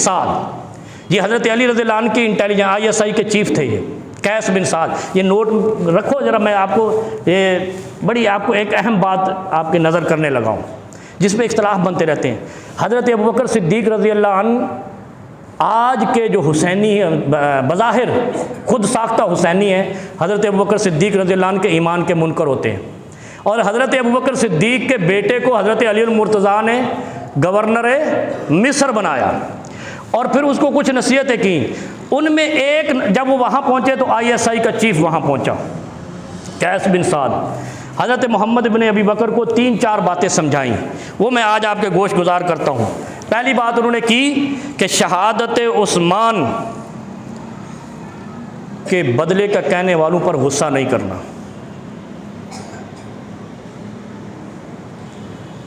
साद, ये हज़रत अली रज़ियल्लाहु अन्हु की इंटेलिजेंस ISI के चीफ थे। ये कैस बिन साद, ये नोट रखो ज़रा, मैं आपको ये बड़ी आपको एक अहम बात आपकी नज़र करने लगा हूँ जिस पे इख्तलाफ बनते रहते हैं। हज़रत अबू बकर सिद्दीक़ रज़ियल्लाहु अन्हु आज के जो हुसैनी बज़ाहिर खुद साख्ता हुसैनी हैं, हज़रत अबू बकर सिद्दीक़ रज़ियल्लाहु अन्हु के ईमान के मुनकर होते हैं। और हज़रत अबू बकर सिद्दीक़ के बेटे को हज़रत अली मुर्तज़ा ने गवर्नर मिस्र बनाया और फिर उसको कुछ नसीहतें की। उनमें एक, जब वो वहाँ पहुँचे तो ISI का चीफ वहाँ पहुँचा, कैस बिन साद, हज़रत मोहम्मद इब्न अबी बकर को 3-4 बातें समझाई, वो मैं आज आपके गोश गुजार करता हूँ। पहली बात उन्होंने की कि शहादत उस्मान के बदले का कहने वालों पर गुस्सा नहीं करना,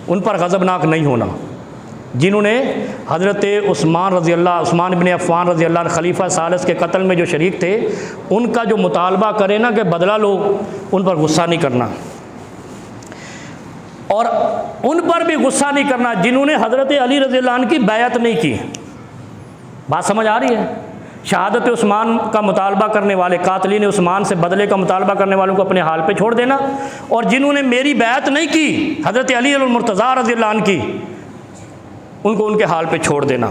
उन पर गज़बनाक नहीं होना। जिन्होंने हज़रत उस्मान इब्न अफ़्फ़ान रज़ी अल्लाह खलीफा सालिस के कत्ल में जो शरीक थे, उनका जो मुतालबा करे ना कि बदला लो, उन पर गुस्सा नहीं करना। और उन पर भी गुस्सा नहीं करना जिन्होंने हज़रत अली रज़ियल्लाहु अन्हु की बैअत नहीं की। बात समझ आ रही है? शहादत उस्मान का मुतालबा करने वाले, कातिलीन उस्मान से बदले का मुतालबा करने वालों को अपने हाल पे छोड़ देना, और जिन्होंने मेरी बैअत नहीं की हज़रत अली मुर्तज़ा रज़ियल्लाहु अन्हु की, उनको उनके हाल पे छोड़ देना।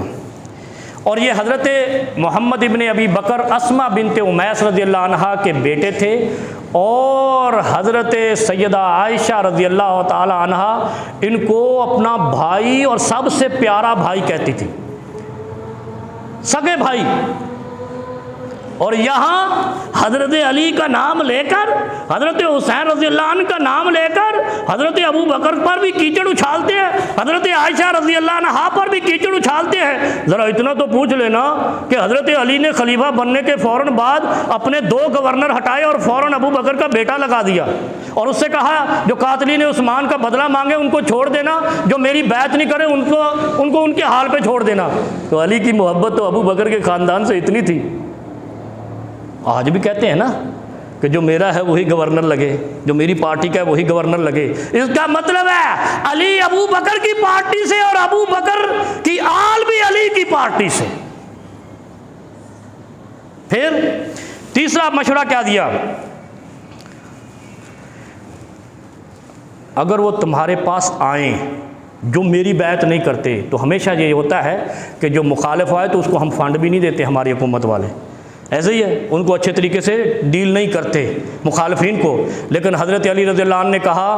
और ये हज़रत मोहम्मद इब्न अबी बकर अस्मा बिनत उमैस रज़ियल्लाहु अन्हा के बेटे थे और हज़रत सैयदा आयशा रज़ियल्लाहु ताला अन्हा इनको अपना भाई और सबसे प्यारा भाई कहती थी, सगे भाई। और यहाँ हज़रत अली का नाम लेकर, हज़रत हुसैन रज़ियल्लाहु अन्हु का नाम लेकर हज़रत अबू बकर पर भी कीचड़ उछालते हैं, हज़रत आयशा रज़ियल्लाहु अन्हा पर भी कीचड़ उछालते हैं। ज़रा इतना तो पूछ लेना कि हज़रत अली ने खलीफा बनने के फ़ौरन बाद अपने 2 गवर्नर हटाए और फ़ौरन अबू बकर का बेटा लगा दिया और उससे कहा जो कातिलीन उस्मान का बदला मांगे उनको छोड़ देना, जो मेरी बैत नहीं करे उनको उनके हाल पे छोड़ देना। तो अली की मोहब्बत तो अबू बकर के ख़ानदान से इतनी थी। आज भी कहते हैं ना कि जो मेरा है वही गवर्नर लगे, जो मेरी पार्टी का है वही गवर्नर लगे। इसका मतलब है अली अबू बकर की पार्टी से और अबू बकर की आल भी अली की पार्टी से। फिर तीसरा मशवरा क्या दिया? अगर वो तुम्हारे पास आए जो मेरी बैत नहीं करते, तो हमेशा ये होता है कि जो मुखालिफ आए तो उसको हम फंड भी नहीं देते, हमारी हुकूमत वाले ऐसे ही है, उनको अच्छे तरीके से डील नहीं करते मुखालिफिन को। लेकिन हज़रत अली रज़ियल्लाहु अन्हु ने कहा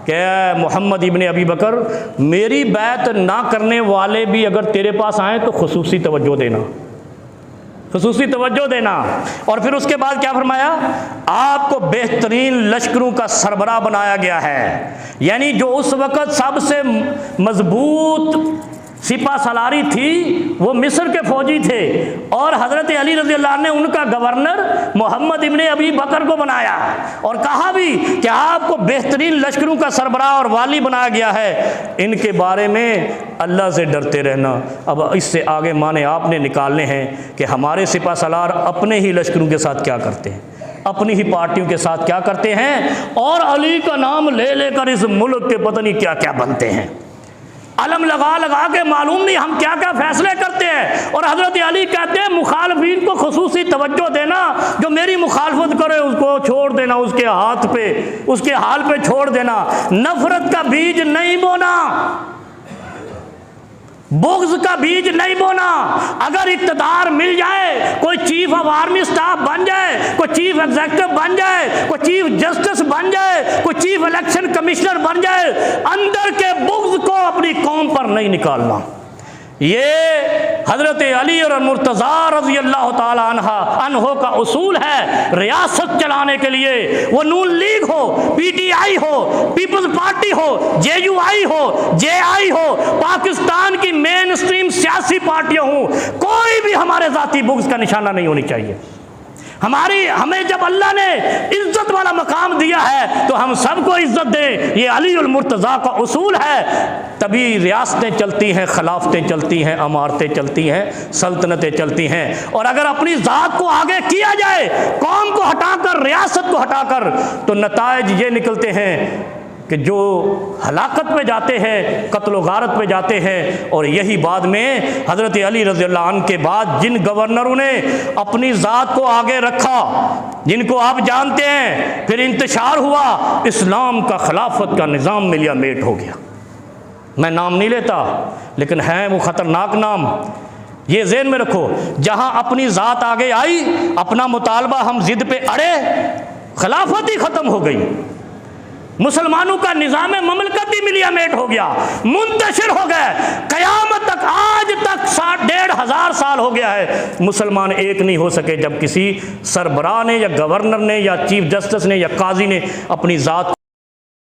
कि मोहम्मद इब्न अबी बकर, मेरी बैत ना करने वाले भी अगर तेरे पास आएँ तो खुसूसी तवज्जो देना, खुसूसी तवज्जो देना। और फिर उसके बाद क्या फरमाया? आपको बेहतरीन लश्करों का सरबराह बनाया गया है, यानी जो उस वक़्त सबसे मजबूत सिपा सलारी थी वो मिस्र के फौजी थे और हज़रत अली रज़ियल्लाहु अन्हु ने उनका गवर्नर मोहम्मद इब्न अबी बकर को बनाया और कहा भी कि आपको बेहतरीन लश्करों का सरबराह और वाली बनाया गया है, इनके बारे में अल्लाह से डरते रहना। अब इससे आगे माने आपने निकालने हैं कि हमारे सिपा सलार अपने ही लश्करों के साथ क्या करते हैं, अपनी ही पार्टियों के साथ क्या करते हैं, और अली का नाम ले लेकर इस मुल्क के पता नहीं क्या क्या बनते हैं। अलम लगा लगा के मालूम नहीं हम क्या क्या फैसले करते हैं। और हज़रत अली कहते हैं मुखालफिन को खुसूसी तवज्जो देना, जो मेरी मुखालफत करे उसको छोड़ देना, उसके हाथ पे उसके हाल पे छोड़ देना। नफरत का बीज नहीं बोना, बुग़्ज़ का बीज नहीं बोना। अगर इक़्तिदार मिल जाए, कोई चीफ ऑफ आर्मी स्टाफ बन जाए, कोई चीफ एग्जीक्यूटिव बन जाए, कोई चीफ जस्टिस बन जाए, कोई चीफ इलेक्शन कमिश्नर बन जाए, अंदर के बुग़्ज़ को अपनी कौम पर नहीं निकालना। ये हज़रत अली और मुर्तज़ा रज़ी अल्लाह ताला अन्हो का उसूल है रियासत चलाने के लिए। वो नून लीग हो, PTI हो, पीपल्स पार्टी हो, JUI हो, JI हो, पाकिस्तान की मेन स्ट्रीम सियासी पार्टियां हों, कोई भी हमारे ज़ाती बुग़्ज़ का निशाना नहीं होनी चाहिए। हमें जब अल्लाह ने इज्जत वाला मकाम दिया है तो हम सबको इज्जत दें। ये अली और मुर्तज़ा का उसूल है, तभी रियासतें चलती हैं, खिलाफतें चलती हैं, अमारतें चलती हैं, सल्तनतें चलती हैं। और अगर अपनी ज़ात को आगे किया जाए, कौम को हटाकर, रियासत को हटाकर, तो नताइज ये निकलते हैं कि जो हलाकत पे जाते हैं, कत्ल गारत पे जाते हैं। और यही बाद में हज़रत अली रज़ियल्लाहु अन्हु के बाद जिन गवर्नरों ने अपनी ज़ात को आगे रखा, जिनको आप जानते हैं, फिर इंतशार हुआ, इस्लाम का खिलाफत का निज़ाम मिलिया मेट हो गया। मैं नाम नहीं लेता, लेकिन है वो ख़तरनाक नाम। ये ज़हन में रखो, जहाँ अपनी ज़ात आगे आई, अपना मुतालबा हम ज़िद पे अड़े, खिलाफत ही ख़त्म हो गई। मुसलमानों का निज़ाम ममलकत ही मिलिया मेट हो गया, मुंतशिर हो गए। क़यामत तक, आज तक 1,500 साल हो गया है, मुसलमान एक नहीं हो सके जब किसी सरबराह ने या गवर्नर ने या चीफ जस्टिस ने या काजी ने अपनी ज़ात